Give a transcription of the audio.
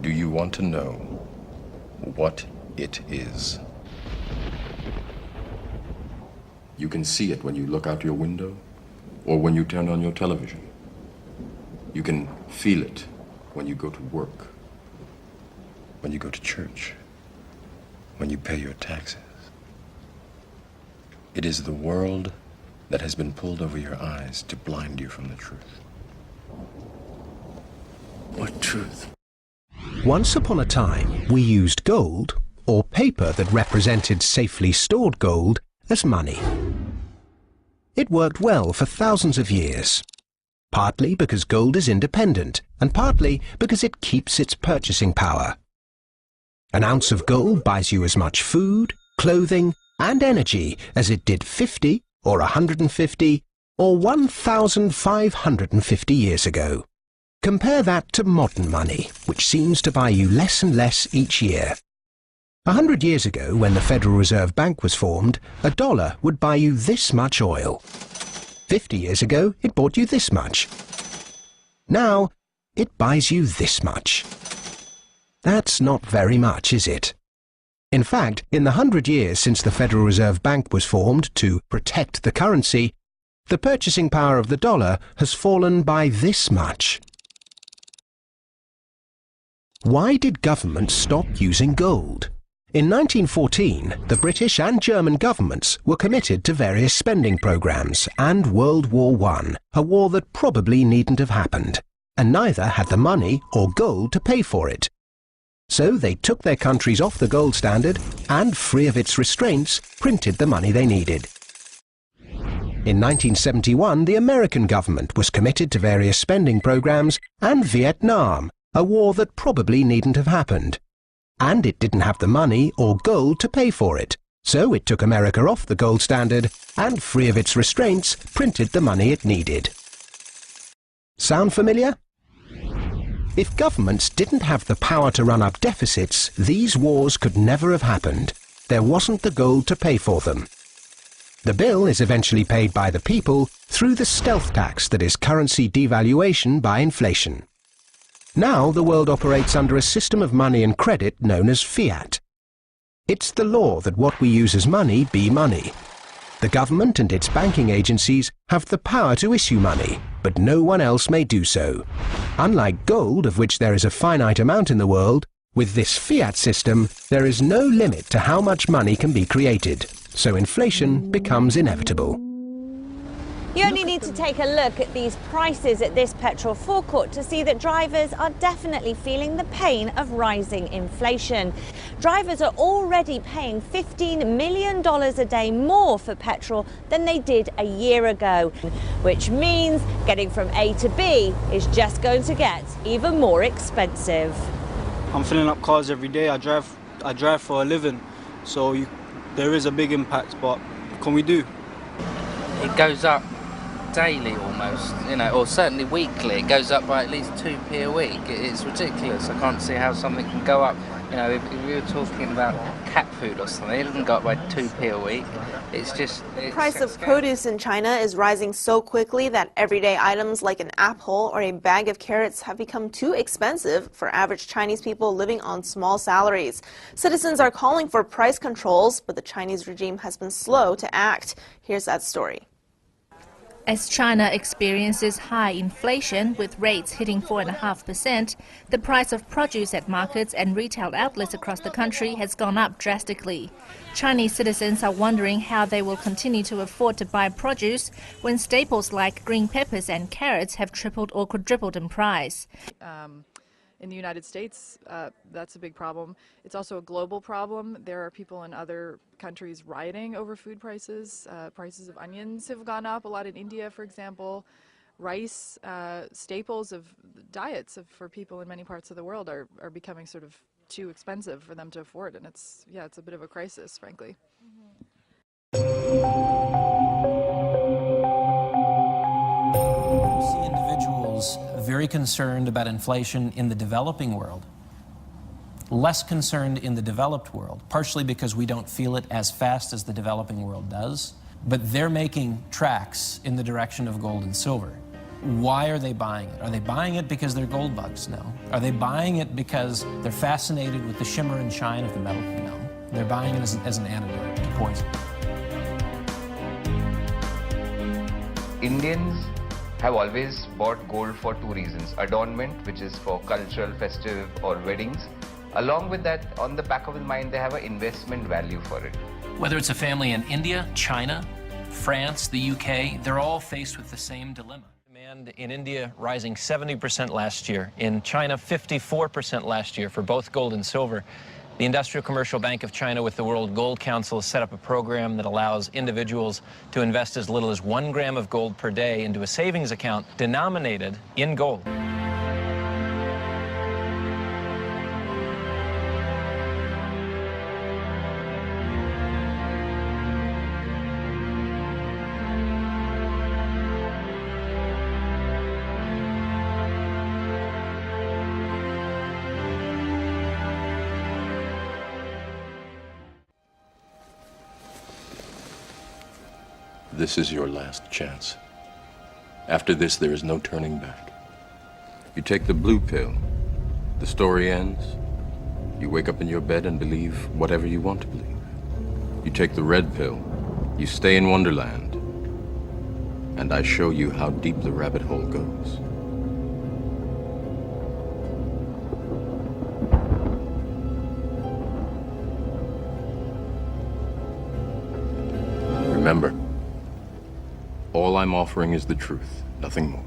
Do you want to know what it is? You can see it when you look out your window or when you turn on your television. You can feel it when you go to work, when you go to church, when you pay your taxes. It is the world that has been pulled over your eyes to blind you from the truth. What truth? Once upon a time, we used gold, or paper that represented safely stored gold, as money. It worked well for thousands of years, partly because gold is independent, and partly because it keeps its purchasing power. An ounce of gold buys you as much food, clothing, and energy as it did 50, or 150, or 1,550 years ago. Compare that to modern money, which seems to buy you less and less each year. 100 years ago, when the Federal Reserve Bank was formed, $1 would buy you this much oil. 50 years ago, it bought you this much. Now, it buys you this much. That's not very much, is it? In fact, in the 100 years since the Federal Reserve Bank was formed to protect the currency, the purchasing power of the dollar has fallen by this much. Why did governments stop using gold? In 1914, the British and German governments were committed to various spending programs and World War I, a war that probably needn't have happened, and neither had the money or gold to pay for it. So they took their countries off the gold standard and, free of its restraints, printed the money they needed. In 1971, the American government was committed to various spending programs and Vietnam, a war that probably needn't have happened. And it didn't have the money or gold to pay for it, so it took America off the gold standard and, free of its restraints, printed the money it needed. Sound familiar? If governments didn't have the power to run up deficits, these wars could never have happened. There wasn't the gold to pay for them. The bill is eventually paid by the people through the stealth tax that is currency devaluation by inflation. Now the world operates under a system of money and credit known as fiat. It's the law that what we use as money be money. The government and its banking agencies have the power to issue money, but no one else may do so. Unlike gold, of which there is a finite amount in the world, with this fiat system, there is no limit to how much money can be created, so inflation becomes inevitable. You only need to take a look at these prices at this petrol forecourt to see that drivers are definitely feeling the pain of rising inflation. Drivers are already paying $15 million a day more for petrol than they did a year ago, which means getting from A to B is just going to get even more expensive. I'm filling up cars every day. I drive for a living, so there is a big impact, but what can we do? It goes up daily almost, or certainly weekly. It goes up by at least 2p a week. It's ridiculous. I can't see how something can go up. If we were talking about cat food or something, it doesn't go up by 2p a week. The price of produce in China is rising so quickly that everyday items like an apple or a bag of carrots have become too expensive for average Chinese people living on small salaries. Citizens are calling for price controls, but the Chinese regime has been slow to act. Here's that story. As China experiences high inflation, with rates hitting 4.5%, the price of produce at markets and retail outlets across the country has gone up drastically. Chinese citizens are wondering how they will continue to afford to buy produce when staples like green peppers and carrots have tripled or quadrupled in price. In the United States, that's a big problem. It's also a global problem. There are people in other countries rioting over food prices. Prices of onions have gone up a lot in India, for example. Rice, staples of diets for people in many parts of the world are becoming sort of too expensive for them to afford, and it's a bit of a crisis, frankly. Very concerned about inflation in the developing world, less concerned in the developed world, partially because we don't feel it as fast as the developing world does, but they're making tracks in the direction of gold and silver. Why are they buying it? Are they buying it because they're gold bugs? No. Are they buying it because they're fascinated with the shimmer and shine of the metal? No. They're buying it as an antidote to poison. Indians have always bought gold for two reasons: adornment, which is for cultural, festive or weddings. Along with that, on the back of the mind, they have an investment value for it. Whether it's a family in India, China, France, the UK, they're all faced with the same dilemma. Demand in India rising 70% last year. In China, 54% last year for both gold and silver. The Industrial Commercial Bank of China with the World Gold Council has set up a program that allows individuals to invest as little as 1 gram of gold per day into a savings account denominated in gold. This is your last chance. After this, there is no turning back. You take the blue pill, the story ends. You wake up in your bed and believe whatever you want to believe. You take the red pill, you stay in Wonderland, and I show you how deep the rabbit hole goes. Remember, all I'm offering is the truth, nothing more.